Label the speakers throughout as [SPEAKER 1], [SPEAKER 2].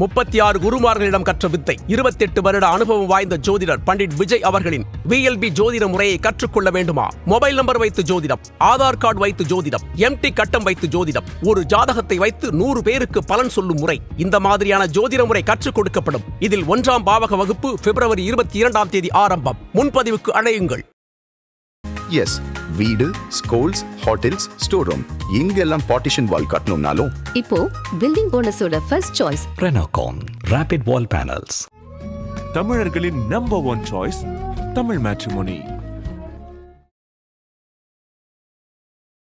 [SPEAKER 1] 36 குருமார்களிடம் கற்ற வித்தை. 28 வருட அனுபவம் வாய்ந்த ஜோதிடர் பண்டிட் விஜய் அவர்களின் VLB ஜோதிட முறையை கற்றுக்கொள்ள வேண்டுமா? மொபைல் நம்பர் வைத்து ஜோதிடம், ஆதார் கார்டு வைத்து ஜோதிடம், MT கட்டம் வைத்து ஜோதிடம், ஒரு ஜாதகத்தை வைத்து 100 பேருக்கு பலன் சொல்லும் முறை. இந்த மாதிரியான ஜோதிட முறை கற்றுக் கொடுக்கப்படும். இதில் 1ஆம் பாவக வகுப்பு பிப்ரவரி 22ஆம் தேதி ஆரம்பம். முன்பதிவுக்கு அழையுங்கள்.
[SPEAKER 2] எஸ், வீடு, ஸ்கூல்ஸ், ஹோட்டல்ஸ், ஸ்டோர் ரூம் இங்கெல்லாம் பார்ட்டிஷன் வால் கட்டணும்னாலும்
[SPEAKER 3] இப்போ பில்டிங் போனஸோட first choice
[SPEAKER 4] Renocon Rapid Wall Panels.
[SPEAKER 5] தமிழர்களின் நம்பர் 1 சாய்ஸ் தமிழ் மேட்ரிமோனி.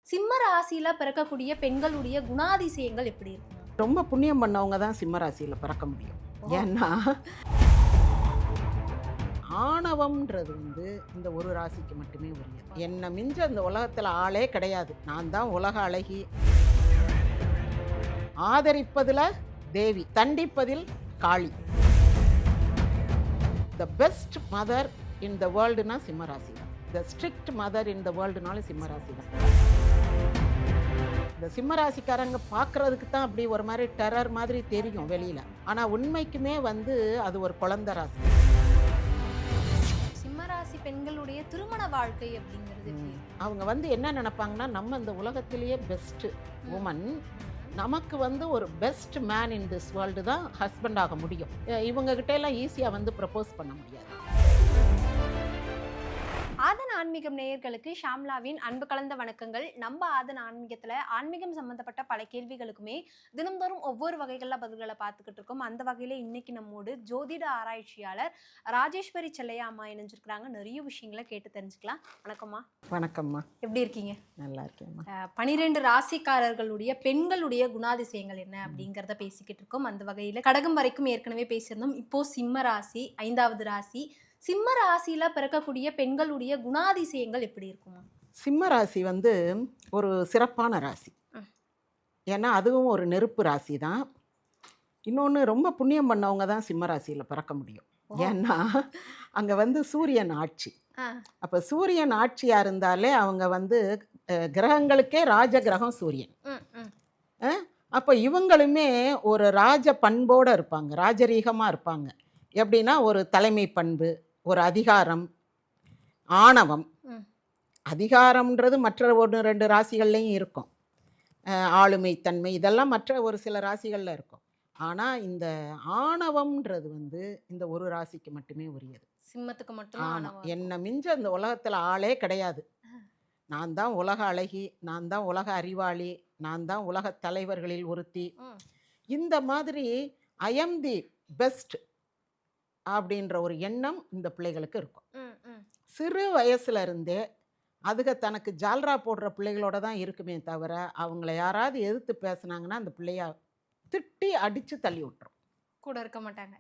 [SPEAKER 6] சிம்ம ராசியில பிறக்கக்கூடிய பெண்களுடைய குணாதிசயங்கள் எப்படி இருக்கும்?
[SPEAKER 7] ரொம்ப புண்ணியம் பண்ணவங்க தான் சிம்ம ராசியில பிறக்க முடியும். ஏன்னா ஆணவம்ன்றது இந்த ஒரு ராசிக்கு மட்டுமே உரியது. என்னை மிஞ்ச இந்த உலகத்தில் ஆளே கிடையாது, நான் தான் உலக அழகி. ஆதரிப்பதில் தேவி, தண்டிப்பதில் காளி. த பெஸ்ட் மதர் இன் த வேர்ல்டுனா சிம்மராசி தான். த ஸ்ட்ரிக்ட் மதர் இன் த வேர்ல்டுனாலும் சிம்மராசி தான். இந்த சிம்மராசிக்காரங்க பார்க்கறதுக்கு தான் அப்படி ஒரு மாதிரி டெரர் மாதிரி தெரியும் வெளியில, ஆனால் உண்மைக்குமே அது ஒரு குழந்தை ராசி.
[SPEAKER 6] சிம்மராசி பெண்களுடைய திருமண வாழ்க்கை அப்படிங்கிறது
[SPEAKER 7] அவங்க என்ன நினைப்பாங்கன்னா, நம்ம இந்த உலகத்திலேயே பெஸ்ட் உமன், நமக்கு ஒரு best man in this world தான் ஹஸ்பண்ட் ஆக முடியும். இவங்க கிட்ட எல்லாம் ஈஸியா ப்ரப்போஸ் பண்ண முடியாது.
[SPEAKER 6] ஆதன் ஆன்மீகம் நேயர்களுக்கு ஷாம்லாவின் அன்பு கலந்த வணக்கங்கள். நம்ம ஆதன் ஆன்மீகத்துல ஆன்மீகம் சம்பந்தப்பட்ட பல கேள்விகளுக்குமே தினம்தோறும் ஒவ்வொரு வகைகளில் பதில்களை பார்த்துக்கிட்டு இருக்கோம். அந்த வகையில இன்னைக்கு நம்மோடு ஜோதிட ஆராய்ச்சியாளர் ராஜேஸ்வரி செல்லையா அம்மா இணைஞ்சிருக்கிறாங்க. நிறைய விஷயங்களை கேட்டு தெரிஞ்சுக்கலாம். வணக்கம்மா.
[SPEAKER 7] வணக்கம்மா.
[SPEAKER 6] எப்படி இருக்கீங்க?
[SPEAKER 7] நல்லா இருக்கேம்மா.
[SPEAKER 6] 12 ராசிக்காரர்களுடைய பெண்களுடைய குணாதிசயங்கள் என்ன அப்படிங்கிறத பேசிக்கிட்டு இருக்கோம். அந்த வகையில கடகம் வரைக்கும் ஏற்கனவே பேசியிருந்தோம். இப்போ சிம்ம ராசி 5வது ராசி. சிம்ம ராசியில பிறக்கக்கூடிய பெண்களுடைய குணாதிசயங்கள் எப்படி இருக்குமா?
[SPEAKER 7] சிம்ம ராசி ஒரு சிறப்பான ராசி. ஏன்னா அதுவும் ஒரு நெருப்பு ராசி தான். இன்னொன்று, ரொம்ப புண்ணியம் பண்ணவங்க தான் சிம்ம ராசியில் பிறக்க முடியும். ஏன்னா அங்கே சூரியன் ஆட்சி. அப்போ சூரியன் ஆட்சியாக இருந்தாலே அவங்க கிரகங்களுக்கே ராஜ கிரகம் சூரியன். அப்போ இவங்களுமே ஒரு ராஜ பண்போடு இருப்பாங்க, ராஜரீகமாக இருப்பாங்க. எப்படின்னா ஒரு தலைமை பண்பு, ஒரு அதிகாரம், ஆணவம். அதிகாரம்ன்றது மற்ற 1-2 ராசிகள்லையும் இருக்கும். ஆளுமை தன்மை இதெல்லாம் மற்ற ஒரு சில ராசிகளில் இருக்கும். ஆனால் இந்த ஆணவம்ன்றது இந்த ஒரு ராசிக்கு மட்டுமே உரியது.
[SPEAKER 6] சிம்மத்துக்கு மட்டும்.
[SPEAKER 7] என்னை மிஞ்ச இந்த உலகத்தில் ஆளே கிடையாது, நான் தான் உலக அழகி, நான் தான் உலக அறிவாளி, நான் தான் உலக தலைவர்களில் ஒருத்தி. இந்த மாதிரி ஐ எம் தி பெஸ்ட் அப்படின்ற ஒரு எண்ணம் இந்த பிள்ளைகளுக்கு இருக்கும். சிறு வயசுல இருந்தே அதுக தனக்கு ஜால்ரா போடுற பிள்ளைகளோட தான் இருக்குமே தவிர, அவங்கள யாராவது எதிர்த்து பேசுனாங்கன்னா அந்த பிள்ளைய திட்டி அடித்து தள்ளி விட்டுரும்.
[SPEAKER 6] கூட இருக்க மாட்டாங்க.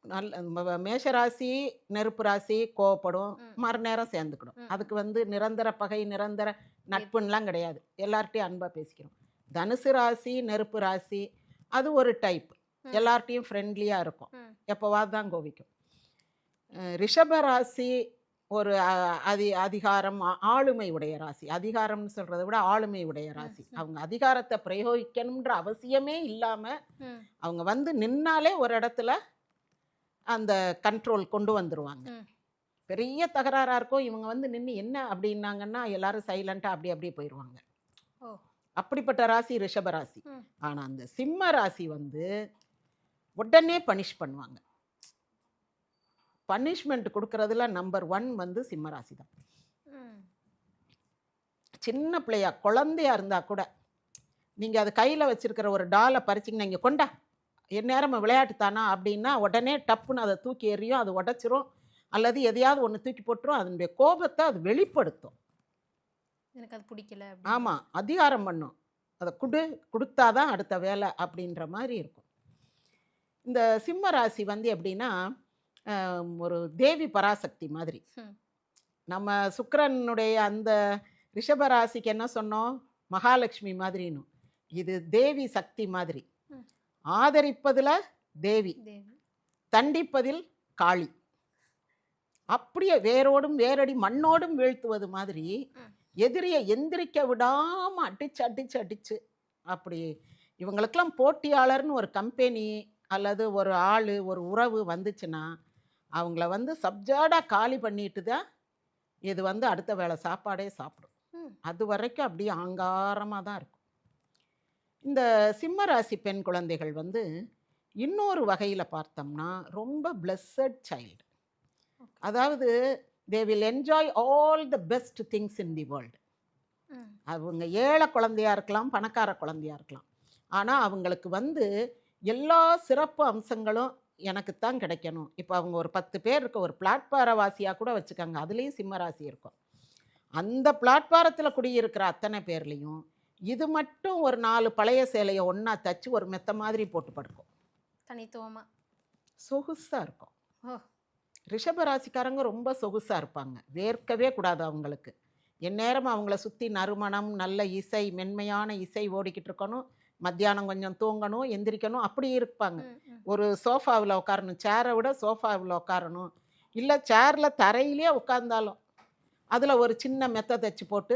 [SPEAKER 7] நல்ல மேஷராசி நெருப்பு ராசி கோவப்படும், மறுநேரம் சேர்ந்துக்கிடும். அதுக்கு நிரந்தர பகை, நிரந்தர நட்புன்னெலாம் கிடையாது, எல்லார்ட்டையும் அன்பாக பேசிக்கிறோம். தனுசு ராசி நெருப்பு ராசி அது ஒரு டைப், எல்லார்ட்டையும் ஃப்ரெண்ட்லியாக இருக்கும், எப்போவாது தான் கோவிக்கும். ரிஷப ராசி ஒரு அதிகாரம், ஆளுமை உடைய ராசி. அதிகாரம்னு சொல்கிறத விட ஆளுமை உடைய ராசி. அவங்க அதிகாரத்தை பிரயோகிக்கணுன்ற அவசியமே இல்லாமல் அவங்க நின்னாலே ஒரு இடத்துல அந்த கண்ட்ரோல் கொண்டு வந்துடுவாங்க. பெரிய தகராறாக இருக்கும், இவங்க நின்று என்ன அப்படின்னாங்கன்னா எல்லாரும் சைலண்ட்டாக அப்படியே போயிடுவாங்க. அப்படிப்பட்ட ராசி ரிஷப ராசி. ஆனால் அந்த சிம்ம ராசி உடனே பனிஷ் பண்ணுவாங்க. பனிஷ்மெண்ட் கொடுக்கறதுல நம்பர் 1 சிம்ம ராசி தான். சின்ன பிள்ளையா குழந்தையா இருந்தா கூட நீங்கள் அது கையில் வச்சிருக்கிற ஒரு டாலை பறிச்சிங்கன்னா, இங்கே கொண்டா, என் நேரம் விளையாட்டு தானா அப்படின்னா உடனே டப்புன்னு அதை தூக்கி எறியும், அது உடைச்சிரும், அல்லது எதையாவது ஒன்று தூக்கி போட்டுரும். அதனுடைய கோபத்தை அது வெளிப்படுத்தும்.
[SPEAKER 6] எனக்கு அது பிடிக்கல.
[SPEAKER 7] ஆமாம், அதிகாரம் பண்ணும். அதை கொடுத்தாதான் அடுத்த வேலை அப்படின்ற மாதிரி இருக்கும். இந்த சிம்ம ராசி எப்படின்னா ஒரு தேவி பராசக்தி மாதிரி. நம்ம சுக்கிரனுடைய அந்த ரிஷப ராசிக்கு என்ன சொன்னோம்? மகாலட்சுமி மாதிரின்னு. இது தேவி சக்தி மாதிரி. ஆதரிப்பதில் தேவி, தண்டிப்பதில் காளி. அப்படியே வேரோடும் வேரடி மண்ணோடும் வீழ்த்துவது மாதிரி எதிரியை எந்திரிக்க விடாமல் அடிச்சு அப்படி இவங்களுக்கெல்லாம் போட்டியாளர்னு ஒரு கம்பெனி அல்லது ஒரு ஆள் ஒரு உறவு வந்துச்சுன்னா அவங்கள வந்து சப்ஜாடாக காலி பண்ணிட்டு தான் இது வந்து அடுத்த வேளை சாப்பாடே சாப்பிடும். அது வரைக்கும் அப்படியே ஆங்காரமாக தான் இருக்கும். இந்த சிம்ம ராசி பெண் குழந்தைகள் வந்து இன்னொரு வகையில் பார்த்தோம்னா ரொம்ப பிளெஸ்ஸட் சைல்டு. அதாவது they will enjoy all the best things in the world. அவங்க ஏழை குழந்தையா இருக்கலாம், பணக்கார குழந்தையா இருக்கலாம், ஆனால் அவங்களுக்கு வந்து எல்லா சிறப்பு அம்சங்களும் எனக்குத்தான் கிடைக்கணும். இப்போ அவங்க ஒரு 10 பேர் இருக்க ஒரு பிளாட்பாரவாசியாக கூட வச்சுக்காங்க, அதுலேயும் சிம்மராசி இருக்கும். அந்த பிளாட்பாரத்தில் குடியிருக்கிற அத்தனை பேர்லேயும் இது மட்டும் ஒரு 4 பழைய சேலையை ஒன்றா தச்சு ஒரு மெத்த மாதிரி போட்டு படுக்கும்.
[SPEAKER 6] தனித்துவமா
[SPEAKER 7] சொகுசாக இருக்கும்.
[SPEAKER 6] ஓ.
[SPEAKER 7] ரிஷபராசிக்காரங்க ரொம்ப சொகுசாக இருப்பாங்க, வேர்க்கவே கூடாது அவங்களுக்கு. எந்நேரமும் அவங்கள சுற்றி நறுமணம், நல்ல இசை, மென்மையான இசை ஓடிக்கிட்டு இருக்கணும். மத்தியானம் கொஞ்சம் தூங்கணும், எந்திரிக்கணும், அப்படி இருப்பாங்க. ஒரு சோஃபாவில் உட்காரணும், சேரை விட சோஃபாவில் உட்காரணும். இல்லை சேரில் தரையிலே உட்கார்ந்தாலும் அதில் ஒரு சின்ன மெத்தை தைச்சி போட்டு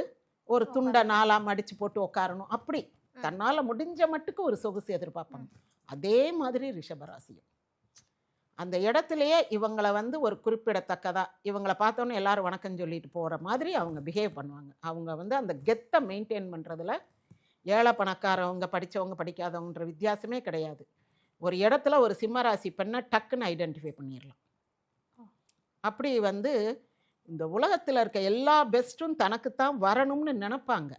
[SPEAKER 7] ஒரு துண்டை 4ஆ மடித்து போட்டு உட்காரணும். அப்படி தன்னால் முடிஞ்ச மட்டுக்கு ஒரு சொகுசு எதிர்பார்ப்பாங்க. அதே மாதிரி ரிஷபராசியும் அந்த இடத்துலையே இவங்களை வந்து ஒரு குறிப்பிடத்தக்கதா இவங்களை பார்த்தோன்னே எல்லாரும் வணக்கம் சொல்லிட்டு போகிற மாதிரி அவங்க பிஹேவ் பண்ணுவாங்க. அவங்க வந்து அந்த கெத்தை மெயின்டைன் பண்ணுறதுல ஏழை பணக்காரவங்க, படித்தவங்க, படிக்காதவங்கன்ற வித்தியாசமே கிடையாது. ஒரு இடத்துல ஒரு சிம்மராசி பெண்ணை டக்குன்னு ஐடென்டிஃபை பண்ணிடலாம். அப்படி வந்து இந்த உலகத்தில் இருக்க எல்லா பெஸ்ட்டும் தனக்குத்தான் வரணும்னு நினைப்பாங்க.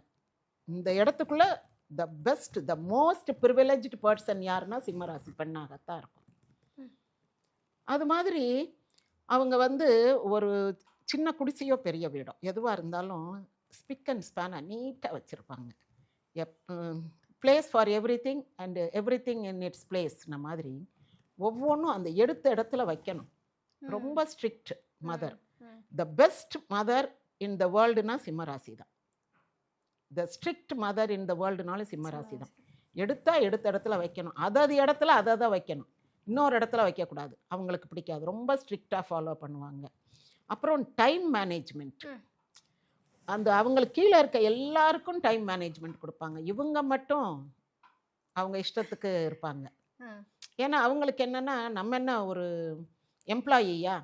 [SPEAKER 7] இந்த இடத்துக்குள்ள the best, the most privileged person யாருன்னா சிம்மராசி பெண்ணாகத்தான் இருக்கும். அது மாதிரி அவங்க வந்து ஒரு சின்ன குடிசையோ பெரிய வீடோ எதுவாக இருந்தாலும் ஸ்பிக் அண்ட் ஸ்பேனாக நீட்டாக வச்சுருப்பாங்க. Place for everything and everything in its பிளேஸ்ன மாதிரி ஒவ்வொன்றும் அந்த எடுத்த இடத்துல வைக்கணும். ரொம்ப strict mother. The best mother in the வேர்ல்டுனா சிம்மராசி தான். த ஸ்ட்ரிக்ட் மதர் இன் த வேர்ல்டுனாலும் சிம்மராசி தான். எடுத்த இடத்துல வைக்கணும், அதாவது இடத்துல அதை வைக்கணும், இன்னொரு இடத்துல வைக்கக்கூடாது. அவங்களுக்கு பிடிக்காது, ரொம்ப ஸ்ட்ரிக்டாக ஃபாலோ பண்ணுவாங்க. அப்புறம் டைம் மேனேஜ்மெண்ட், அந்த அவங்களுக்கு கீழே இருக்க எல்லாருக்கும் டைம் மேனேஜ்மெண்ட் கொடுப்பாங்க. இவங்க மட்டும் அவங்க இஷ்டத்துக்கு இருப்பாங்க. ஏன்னா அவங்களுக்கு என்னென்னா, நம்ம என்ன ஒரு எம்ப்ளாயியா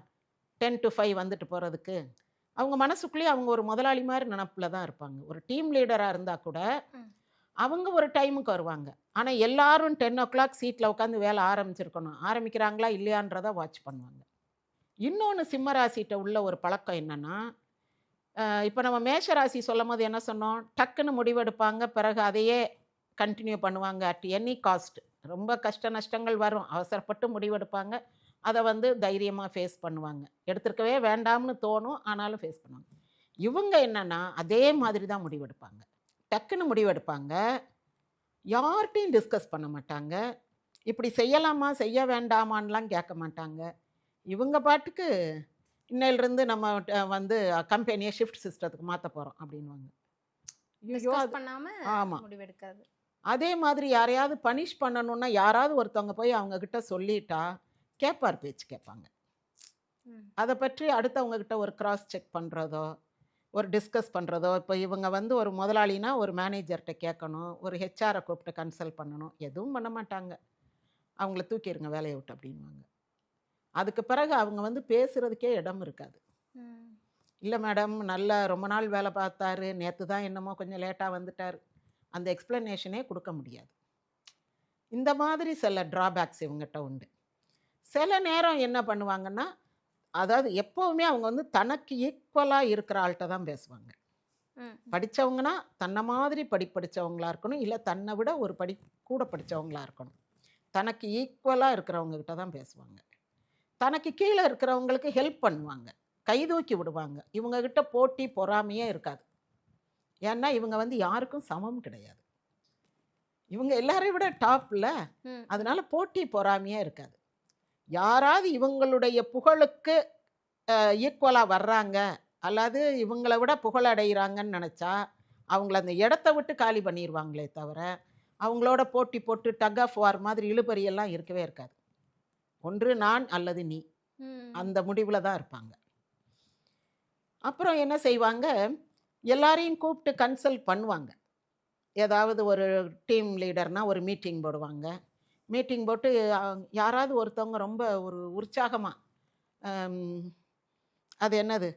[SPEAKER 7] 10 to 5 வந்துட்டு போகிறதுக்கு, அவங்க மனசுக்குள்ளேயே அவங்க ஒரு முதலாளி மாதிரி நினப்பில் தான் இருப்பாங்க. ஒரு டீம் லீடராக இருந்தால் கூட அவங்க ஒரு டைமுக்கு வருவாங்க. ஆனால் எல்லாரும் 10 o'clock சீட்டில் உட்காந்து வேலை ஆரம்பிச்சிருக்கணும், ஆரம்பிக்கிறாங்களா இல்லையான்றதை வாட்ச் பண்ணுவாங்க. இன்னொன்று சிம்மராசிட்ட உள்ள ஒரு பழக்கம் என்னென்னா, இப்போ நம்ம மேஷராசி சொல்லும் போது என்ன சொன்னோம், டக்குன்னு முடிவெடுப்பாங்க, பிறகு அதையே கண்டினியூ பண்ணுவாங்க அட் எனி காஸ்ட். ரொம்ப கஷ்ட நஷ்டங்கள் வரும், அவசரப்பட்டு முடிவெடுப்பாங்க, அதை வந்து தைரியமாக ஃபேஸ் பண்ணுவாங்க. எடுத்துருக்கவே வேண்டாம்னு தோணும், ஆனாலும் ஃபேஸ் பண்ணுவாங்க. இவங்க என்னென்னா அதே மாதிரி தான் முடிவெடுப்பாங்க, டக்குன்னு முடிவெடுப்பாங்க, யார்கிட்டையும் டிஸ்கஸ் பண்ண மாட்டாங்க, இப்படி செய்யலாமா செய்ய வேண்டாமான்லாம் கேட்க மாட்டாங்க. இவங்க பாட்டுக்கு இன்னையிலிருந்து நம்ம வந்து கம்பெனியை ஷிஃப்ட் சிஸ்டத்துக்கு மாற்ற போகிறோம் அப்படின்வாங்க. ஆமாம்.
[SPEAKER 6] முடிவெடுக்காது.
[SPEAKER 7] அதே மாதிரி யாரையாவது பனிஷ் பண்ணணுன்னா யாராவது ஒருத்தவங்க போய் அவங்கக்கிட்ட சொல்லிட்டா கேட்பார் பேச்சு கேட்பாங்க. அதை பற்றி அடுத்தவங்க கிட்ட ஒரு கிராஸ் செக் பண்ணுறதோ ஒரு டிஸ்கஸ் பண்ணுறதோ, இப்போ இவங்க வந்து ஒரு முதலாளினா ஒரு மேனேஜர்கிட்ட கேட்கணும், ஒரு ஹெச்ஆரை கூப்பிட்டு கன்சல்ட் பண்ணணும், எதுவும் பண்ண மாட்டாங்க. அவங்கள தூக்கிடுங்க வேலையை விட்டு அப்படின்வாங்க. அதுக்கு பிறகு அவங்க வந்து பேசுகிறதுக்கே இடம் இருக்காது. இல்லை மேடம் நல்லா ரொம்ப நாள் வேலை பார்த்தாரு, நேற்று தான் என்னமோ கொஞ்சம் லேட்டாக வந்துட்டார், அந்த எக்ஸ்ப்ளனேஷனே கொடுக்க முடியாது. இந்த மாதிரி சில ட்ராபேக்ஸ் இவங்ககிட்ட உண்டு. சில நேரம் என்ன பண்ணுவாங்கன்னா, அதாவது எப்போவுமே அவங்க வந்து தனக்கு ஈக்குவலாக இருக்கிற ஆள்கிட்ட தான் பேசுவாங்க. படித்தவங்கன்னா தன்னை மாதிரி படித்தவங்களா இருக்கணும், இல்லை தன்னை விட ஒரு படி கூட படித்தவங்களா இருக்கணும். தனக்கு ஈக்குவலாக இருக்கிறவங்ககிட்ட தான் பேசுவாங்க. தனக்கு கீழே இருக்கிறவங்களுக்கு ஹெல்ப் பண்ணுவாங்க, கைதூக்கி விடுவாங்க. இவங்ககிட்ட போட்டி பொறாமையே இருக்காது. ஏன்னா இவங்க வந்து யாருக்கும் சமம் கிடையாது, இவங்க எல்லாரையும் விட டாப்பில், அதனால போட்டி பொறாமையே இருக்காது. யாராவது இவங்களுடைய புகழுக்கு ஈக்குவலாக வர்றாங்க அல்லது இவங்களை விட புகழ் அடைகிறாங்கன்னு நினச்சா அவங்கள அந்த இடத்த விட்டு காலி பண்ணிடுவாங்களே தவிர அவங்களோட போட்டி போட்டு டக் ஆஃப் வார் மாதிரி இழுபறியெல்லாம் இருக்கவே இருக்காது. ஒன்று நான் அல்லது நீ, அந்த முடிவில் தான் இருப்பாங்க. அப்புறம் என்ன செய்வாங்க, எல்லாரையும் கூப்பிட்டு கன்சல்ட் பண்ணுவாங்க. ஏதாவது ஒரு டீம் லீடர்னால் ஒரு மீட்டிங் போடுவாங்க. மீட்டிங் போட்டு யாராவது ஒருத்தவங்க ரொம்ப ஒரு உற்சாகமாக அது என்னது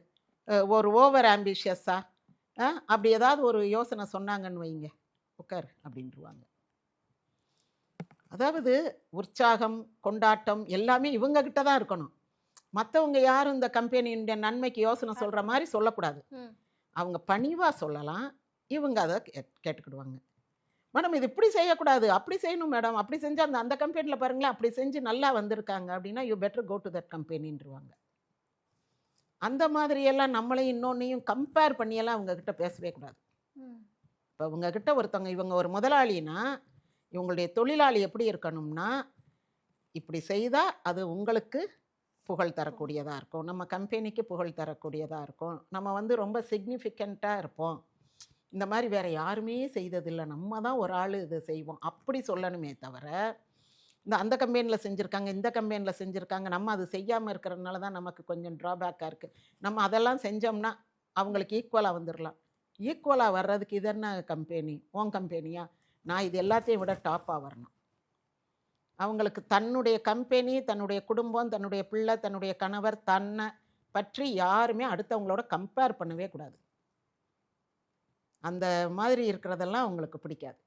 [SPEAKER 7] ஒரு ஓவர் ஆம்பிஷியஸாக அப்படி ஏதாவது ஒரு யோசனை சொன்னாங்கன்னு வைங்க, உட்கார் அப்படின்ட்டுருவாங்க. அதாவது உற்சாகம், கொண்டாட்டம் எல்லாமே இவங்க கிட்ட தான் இருக்கணும். மற்றவங்க யாரும் இந்த கம்பெனியுடைய நன்மைக்கு யோசனை சொல்கிற மாதிரி சொல்லக்கூடாது. அவங்க பணிவாக சொல்லலாம், இவங்க அதை கேட்டுக்கிடுவாங்க. மேடம் இது இப்படி செய்யக்கூடாது, அப்படி செய்யணும் மேடம், அப்படி செஞ்சால் அந்த கம்பெனியில் பாருங்களேன் அப்படி செஞ்சு நல்லா வந்திருக்காங்க அப்படின்னா you better go to that கம்பெனின்றுவாங்க. அந்த மாதிரியெல்லாம் நம்மளையும் இன்னொன்னையும் கம்பேர் பண்ணியெல்லாம் அவங்கக்கிட்ட பேசவே கூடாது. இப்போ அவங்கக்கிட்ட ஒருத்தவங்க இவங்க ஒரு முதலாளினா இவங்களுடைய தொழிலாளி எப்படி இருக்கணும்னா, இப்படி செய்தால் அது உங்களுக்கு புகழ் தரக்கூடியதாக இருக்கும், நம்ம கம்பெனிக்கு புகழ் தரக்கூடியதாக இருக்கும், நம்ம வந்து ரொம்ப சிக்னிஃபிகண்ட்டாக இருப்போம், இந்த மாதிரி வேறு யாருமே செய்ததில்லை, நம்ம தான் ஒரு ஆள் இதை செய்வோம் அப்படி சொல்லணுமே தவிர, அந்த கம்பெனியில் செஞ்சுருக்காங்க, இந்த கம்பெனியில் செஞ்சுருக்காங்க, நம்ம அது செய்யாமல் இருக்கிறதுனால தான் நமக்கு கொஞ்சம் ட்ராபேக்காக இருக்குது, நம்ம அதெல்லாம் செஞ்சோம்னா அவங்களுக்கு ஈக்குவலாக வந்துடலாம். ஈக்குவலாக வர்றதுக்கு இது என்ன கம்பெனி, உன் கம்பெனியா, நான் இது எல்லாத்தையும் விட டாப்பாக வரணும். அவங்களுக்கு தன்னுடைய கம்பெனி, தன்னுடைய குடும்பம், தன்னுடைய பிள்ளை, தன்னுடைய கணவர், தன்னை பற்றி யாருமே அடுத்தவங்களோட கம்பேர் பண்ணவே கூடாது. அந்த மாதிரி இருக்கிறதெல்லாம் அவங்களுக்கு பிடிக்காது.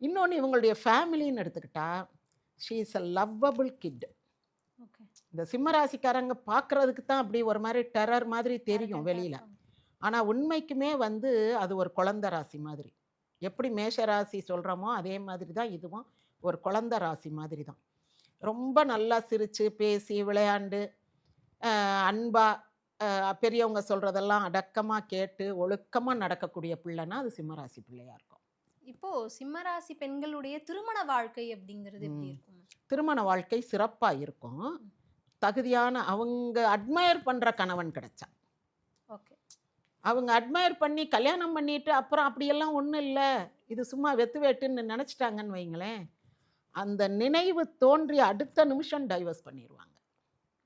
[SPEAKER 7] இன்னொன்று இவங்களுடைய ஃபேமிலின்னு எடுத்துக்கிட்டா, she is a lovable kid. இந்த சிம்மராசிக்காரங்க பார்க்குறதுக்கு தான் அப்படி ஒரு மாதிரி டெரர் மாதிரி தெரியும் வெளியில், ஆனால் உண்மைக்குமே வந்து அது ஒரு குழந்தை ராசி மாதிரி. எப்படி மேஷராசி சொல்கிறோமோ அதே மாதிரி தான் இதுவும் ஒரு குழந்தை ராசி மாதிரி தான். ரொம்ப நல்லா சிரித்து பேசி விளையாண்டு அன்பாக பெரியவங்க சொல்கிறதெல்லாம் அடக்கமாக கேட்டு ஒழுக்கமாக நடக்கக்கூடிய பிள்ளைன்னா அது சிம்மராசி பிள்ளையாக இருக்கும்.
[SPEAKER 6] இப்போது சிம்மராசி பெண்களுடைய திருமண வாழ்க்கை அப்படிங்கிறது எப்படி இருக்கும்?
[SPEAKER 7] திருமண வாழ்க்கை சிறப்பாக இருக்கும். தகுதியான அவங்க அட்மையர் பண்ணுற கணவன் கிடைச்சா.
[SPEAKER 6] ஓகே,
[SPEAKER 7] அவங்க அட்மையர் பண்ணி கல்யாணம் பண்ணிட்டு அப்புறம் அப்படியெல்லாம் ஒன்றும் இல்லை, இது சும்மா வெத்து வேட்டுன்னு நினச்சிட்டாங்கன்னு வைங்களேன், அந்த நினைவு தோன்றிய அடுத்த நிமிஷம் டைவர்ஸ் பண்ணிடுவாங்க.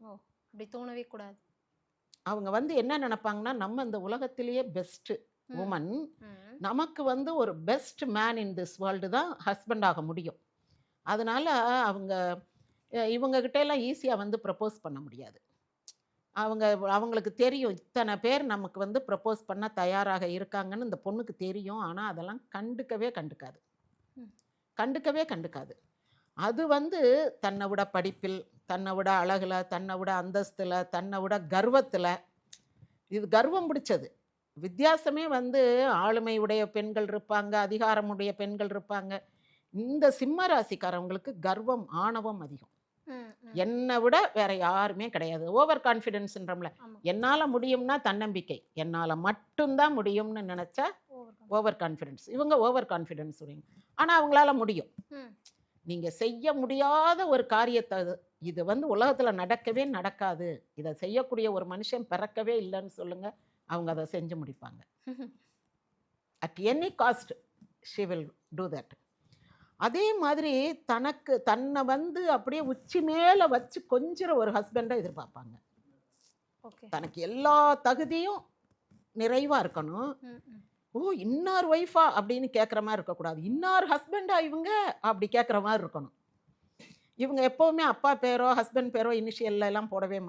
[SPEAKER 6] ஓ, அப்படி தோணவே கூடாது.
[SPEAKER 7] அவங்க வந்து என்ன நினைப்பாங்கன்னா, நம்ம இந்த உலகத்திலேயே பெஸ்ட்டு உமன், நமக்கு வந்து ஒரு best man in this world தான் ஹஸ்பண்ட் ஆக முடியும். அதனால் இவங்ககிட்ட எல்லாம் ஈஸியாக வந்து ப்ரப்போஸ் பண்ண முடியாது. அவங்களுக்கு தெரியும் இத்தனை பேர் நமக்கு வந்து ப்ரப்போஸ் பண்ண தயாராக இருக்காங்கன்னு இந்த பொண்ணுக்கு தெரியும். ஆனால் அதெல்லாம் கண்டுக்கவே கண்டுக்காது. அது வந்து தன்னை விட படிப்பில், தன்னை விட அழகில், தன்னை விட அந்தஸ்தில், தன்னை விட கர்வத்தில், இது கர்வம் பிடிச்சது. வித்தியாசமே வந்து ஆளுமை உடைய பெண்கள் இருப்பாங்க, அதிகாரமுடைய பெண்கள் இருப்பாங்க. இந்த சிம்ம ராசிக்காரவங்களுக்கு கர்வம், ஆணவம் அதிகம். என்னை விட வேற யாருமே கிடையாது. ஓவர் கான்ஃபிடென்ஸ்ன்றோம்ல, என்னால் முடியும்னா தன்னம்பிக்கை, என்னால் மட்டும்தான் முடியும்னு நினச்சா ஓவர் கான்ஃபிடென்ஸ். இவங்க ஓவர் கான்ஃபிடென்ஸ் உடையவங்க, ஆனால் அவங்களால முடியும். நீங்கள் செய்ய முடியாத ஒரு காரியத்தை, இது வந்து உலகத்தில் நடக்கவே நடக்காது, இதை செய்யக்கூடிய ஒரு மனுஷன் பிறக்கவே இல்லைன்னு சொல்லுங்க, அவங்க அதை செஞ்சு முடிப்பாங்க. At any cost she will do that. அதே மாதிரி தன்னை வந்து அப்படியே உச்சி மேலே வச்சு கொஞ்சிற ஒரு ஹஸ்பண்டை எதிர்பார்ப்பாங்க. தனக்கு எல்லா தகுதியும் நிறைவாக இருக்கணும். ஓ, இன்னார் ஒய்ஃபா அப்படின்னு கேட்குற மாதிரி இருக்கக்கூடாது, இன்னார் ஹஸ்பண்டா இவங்க அப்படி கேட்குற மாதிரி இருக்கணும். இவங்க எப்போவுமே அப்பா பேரோ ஹஸ்பண்ட் பேரோ இனிஷியல்லாம் போடவே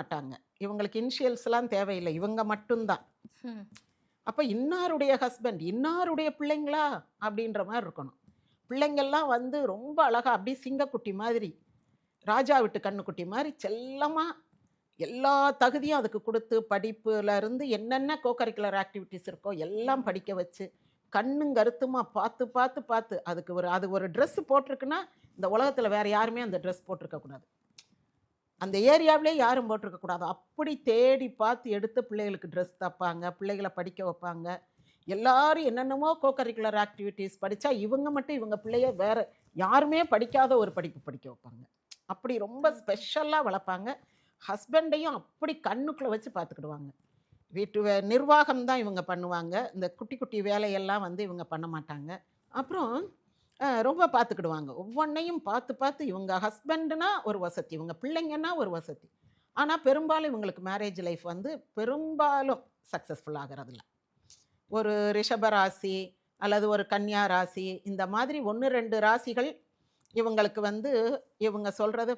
[SPEAKER 7] மாட்டாங்க. இவங்களுக்கு இனிஷியல்ஸ்லாம் தேவையில்லை, இவங்க மட்டும்தான். அப்போ இன்னாருடைய ஹஸ்பண்ட், இன்னாருடைய பிள்ளைங்களா அப்படின்ற மாதிரி இருக்கணும். பிள்ளைங்கள்லாம் வந்து ரொம்ப அழகாக அப்படியே சிங்கக்குட்டி மாதிரி, ராஜா விட்டு கண்ணுக்குட்டி மாதிரி செல்லமாக எல்லா தகுதியும் அதுக்கு கொடுத்து, படிப்புலேருந்து என்னென்ன கோகரிக்குலர் ஆக்டிவிட்டீஸ் இருக்கோ எல்லாம் படிக்க வச்சு, கண்ணுங்கருத்துமா பார்த்து அது ஒரு ட்ரெஸ் போட்டிருக்குன்னா இந்த உலகத்தில் வேறு யாருமே அந்த ட்ரெஸ் போட்டிருக்கக்கூடாது, அந்த ஏரியாவிலே யாரும் போட்டிருக்கக்கூடாது. அப்படி தேடி பார்த்து எடுத்து பிள்ளைகளுக்கு ட்ரெஸ் தைப்பாங்க, பிள்ளைகளை படிக்க வைப்பாங்க. எல்லாரும் என்னென்னமோ கோகரிக்குலர் ஆக்டிவிட்டீஸ் படித்தா இவங்க மட்டும் இவங்க பிள்ளைய வேறு யாருமே படிக்காத ஒரு படிப்பு படிக்க வைப்பாங்க. அப்படி ரொம்ப ஸ்பெஷலாக வளர்ப்பாங்க. ஹஸ்பண்டையும் அப்படி கண்ணுக்குள்ளே வச்சு பார்த்துக்கிடுவாங்க. வீட்டு நிர்வாகம் தான் இவங்க பண்ணுவாங்க, இந்த குட்டி குட்டி வேலையெல்லாம் வந்து இவங்க பண்ண மாட்டாங்க. அப்புறம் ரொம்ப பார்த்துக்கிடுவாங்க, ஒவ்வொன்றையும் பார்த்து. இவங்க ஹஸ்பண்டுனா ஒரு வசதி, இவங்க பிள்ளைங்கன்னா ஒரு வசதி. ஆனால் பெரும்பாலும் இவங்களுக்கு மேரேஜ் லைஃப் வந்து பெரும்பாலும் சக்ஸஸ்ஃபுல் ஆகிறதில்ல. ஒரு ரிஷப ராசி அல்லது ஒரு கன்னியா ராசி, இந்த மாதிரி 1-2 ராசிகள் இவங்களுக்கு வந்து இவங்க சொல்கிறது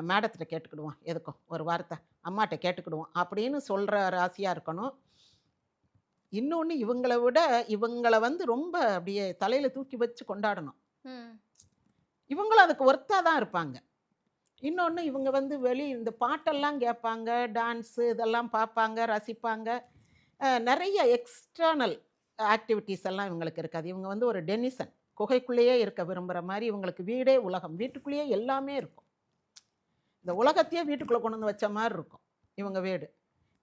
[SPEAKER 7] மேடத்திட்ட கேட்டுக்கிடுவோம், எதுக்கும் ஒரு வார்த்தை அம்மாட்ட கேட்டுக்கிடுவோம் அப்படின்னு சொல்கிற ராசியாக இருக்கணும். இன்னொன்று இவங்களை வந்து ரொம்ப அப்படியே தலையில் தூக்கி வச்சு கொண்டாடணும். இவங்களும் அதுக்கு ஒர்த்தாக தான் இருப்பாங்க. இன்னொன்று இவங்க வந்து இந்த பாட்டெல்லாம் கேட்பாங்க, டான்ஸு இதெல்லாம் பார்ப்பாங்க, ரசிப்பாங்க. நிறைய எக்ஸ்டர்னல் ஆக்டிவிட்டீஸ் எல்லாம் இவங்களுக்கு இருக்காது. இவங்க வந்து ஒரு டெனிசன், குகைக்குள்ளேயே இருக்க விரும்புகிற மாதிரி. இவங்களுக்கு வீடே உலகம், வீட்டுக்குள்ளேயே எல்லாமே இருக்கும். இந்த உலகத்தையே வீட்டுக்குள்ளே கொண்டு வந்து வச்ச மாதிரி இருக்கும் இவங்க வீடு.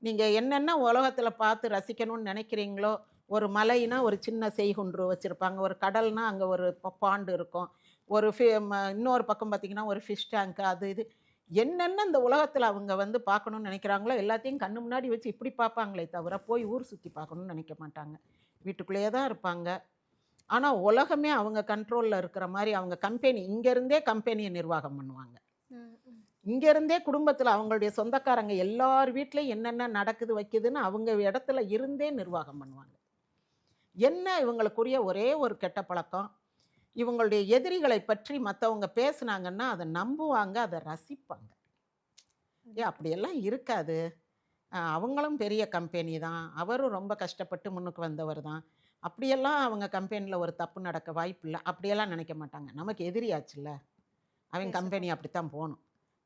[SPEAKER 7] நீங்கள் என்னென்ன உலகத்தில் பார்த்து ரசிக்கணும்னு நினைக்கிறீங்களோ, ஒரு மலைனா ஒரு சின்ன செய்குன்று வச்சுருப்பாங்க, ஒரு கடல்னா அங்கே ஒரு பாண்டு இருக்கும், ஒரு இன்னொரு பக்கம் பார்த்திங்கன்னா ஒரு ஃபிஷ் டேங்க்கு, அது இது என்னென்ன இந்த உலகத்தில் அவங்க வந்து பார்க்கணுன்னு நினைக்கிறாங்களோ எல்லாத்தையும் கண்ணு முன்னாடி வச்சு இப்படி பார்ப்பாங்களே தவிர போய் ஊர் சுற்றி பார்க்கணுன்னு நினைக்க மாட்டாங்க. வீட்டுக்குள்ளேயே தான் இருப்பாங்க. ஆனால் உலகமே அவங்க கண்ட்ரோலில் இருக்கிற மாதிரி அவங்க இங்கேருந்தே கம்பெனியை நிர்வாகம் பண்ணுவாங்க. இங்கேருந்தே குடும்பத்தில் அவங்களுடைய சொந்தக்காரங்க எல்லார் வீட்லேயும் என்னென்ன நடக்குது வைக்குதுன்னு அவங்க இடத்துல இருந்தே நிர்வாகம் பண்ணுவாங்க. என்ன இவங்களுக்குரிய ஒரே ஒரு கெட்ட பழக்கம், இவங்களுடைய எதிரிகளை பற்றி மற்றவங்க பேசுனாங்கன்னா அதை நம்புவாங்க, அதை ரசிப்பாங்க. அப்படியெல்லாம் இருக்காது. அவங்களும் பெரிய கம்பெனி தான், அவரும் ரொம்ப கஷ்டப்பட்டு முன்னுக்கு வந்தவர் தான், அப்படியெல்லாம் அவங்க கம்பெனியில் ஒரு தப்பு நடக்க வாய்ப்பு இல்லை, அப்படியெல்லாம் நினைக்க மாட்டாங்க. நமக்கு எதிரியாச்சுல்ல, அவங்க கம்பெனி அப்படித்தான் போகணும்,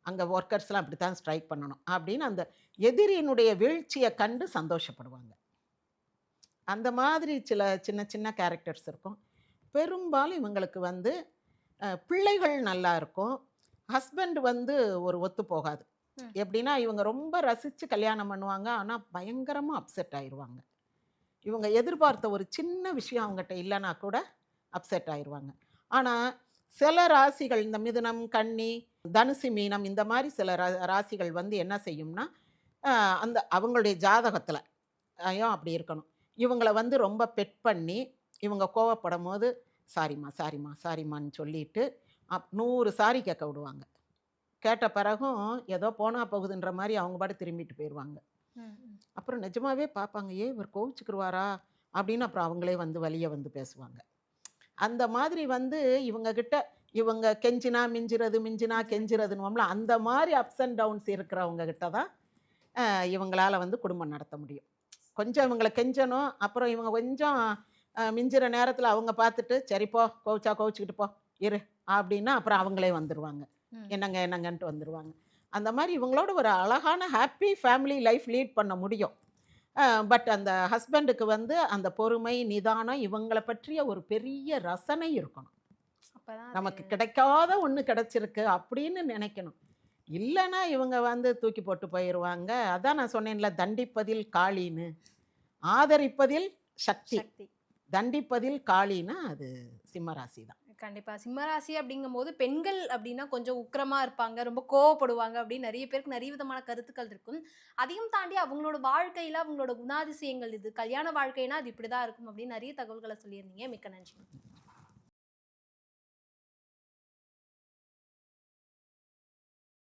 [SPEAKER 7] அங்கே ஒர்க்கர்ஸ்லாம் அப்படி தான் ஸ்ட்ரைக் பண்ணணும் அப்படின்னு அந்த எதிரியினுடைய வீழ்ச்சியை கண்டு சந்தோஷப்படுவாங்க. அந்த மாதிரி சின்ன சின்ன கேரக்டர்ஸ் இருக்கும். பெரும்பாலும் இவங்களுக்கு வந்து பிள்ளைகள் நல்லா இருக்கும். ஹஸ்பண்ட் வந்து ஒரு ஒத்து போகாது. எப்படின்னா இவங்க ரொம்ப ரசித்து கல்யாணம் பண்ணுவாங்க, ஆனால் பயங்கரமாக அப்செட் ஆயிடுவாங்க. இவங்க எதிர்பார்த்த ஒரு சின்ன விஷயம் அவங்ககிட்ட இல்லைன்னா கூட அப்செட் ஆயிடுவாங்க. ஆனால் சில ராசிகள், இந்த மிதுனம், கன்னி, தனுசு, மீனம், இந்த மாதிரி சில ராசிகள் வந்து என்ன செய்யும்னா அந்த அவங்களுடைய ஜாதகத்தில் அப்படி இருக்கணும். இவங்களை வந்து ரொம்ப பெட் பண்ணி இவங்க கோவப்படும் போது சாரிம்மா சாரிம்மா சாரிம்மான்னு சொல்லிட்டு 100 சாரி கேட்க விடுவாங்க. கேட்ட பிறகும் ஏதோ போனா போகுதுன்ற மாதிரி அவங்க பாட்டு திரும்பிட்டு போயிடுவாங்க. அப்புறம் நிஜமாவே பார்ப்பாங்க, இவர் கோவிச்சுக்குருவாரா அப்படின்னு. அப்புறம் அவங்களே வந்து வலிய வந்து பேசுவாங்க. அந்த மாதிரி வந்து இவங்க கெஞ்சினா மிஞ்சிறது, மிஞ்சினா கெஞ்சிறதுன்னு அந்த மாதிரி அப்ஸ் அண்ட் டவுன்ஸ் இருக்கிறவங்க கிட்ட தான் இவங்களால் வந்து குடும்பம் நடத்த முடியும். கொஞ்சம் இவங்களை கெஞ்சணும், அப்புறம் இவங்க கொஞ்சம் மிஞ்சிற நேரத்தில் அவங்க பார்த்துட்டு சரிப்போ கோவிச்சுக்கிட்டு போ இரு அப்படின்னா அப்புறம் அவங்களே வந்துடுவாங்க, என்னங்கன்ட்டு வந்துடுவாங்க. அந்த மாதிரி இவங்களோட ஒரு அழகான ஹாப்பி ஃபேமிலி லைஃப் லீட் பண்ண முடியும். பட் அந்த ஹஸ்பண்டுக்கு வந்து அந்த பொறுமை, நிதானம், இவங்களை பற்றிய ஒரு பெரிய ரசனை இருக்கணும். நமக்கு கிடைக்காத ஒன்று கிடைச்சிருக்கு அப்படின்னு நினைக்கணும். இல்லைன்னா இவங்க வந்து தூக்கி போட்டு போயிடுவாங்க. அதான் நான் சொன்னேன்ல, தண்டிப்பதில் காளின்னு, ஆதரிப்பதில் சக்தி, தண்டிப்பதில் காளின்னா அது சிம்மராசி தான்.
[SPEAKER 6] கண்டிப்பாக சிம்மராசி அப்படிங்கும்போது பெண்கள் அப்படின்னா கொஞ்சம் உக்கிரமாக இருப்பாங்க, ரொம்ப கோவப்படுவாங்க அப்படின்னு நிறைய பேருக்கு நிறைய விதமான கருத்துக்கள் இருக்கும். அதையும் தாண்டி அவங்களோட வாழ்க்கையில் அவங்களோட குணாதிசயங்கள், இது கல்யாண வாழ்க்கைனா அது இப்படி தான் இருக்கும் அப்படின்னு நிறைய தகவல்களை சொல்லியிருந்தீங்க. மிக்க நன்றி.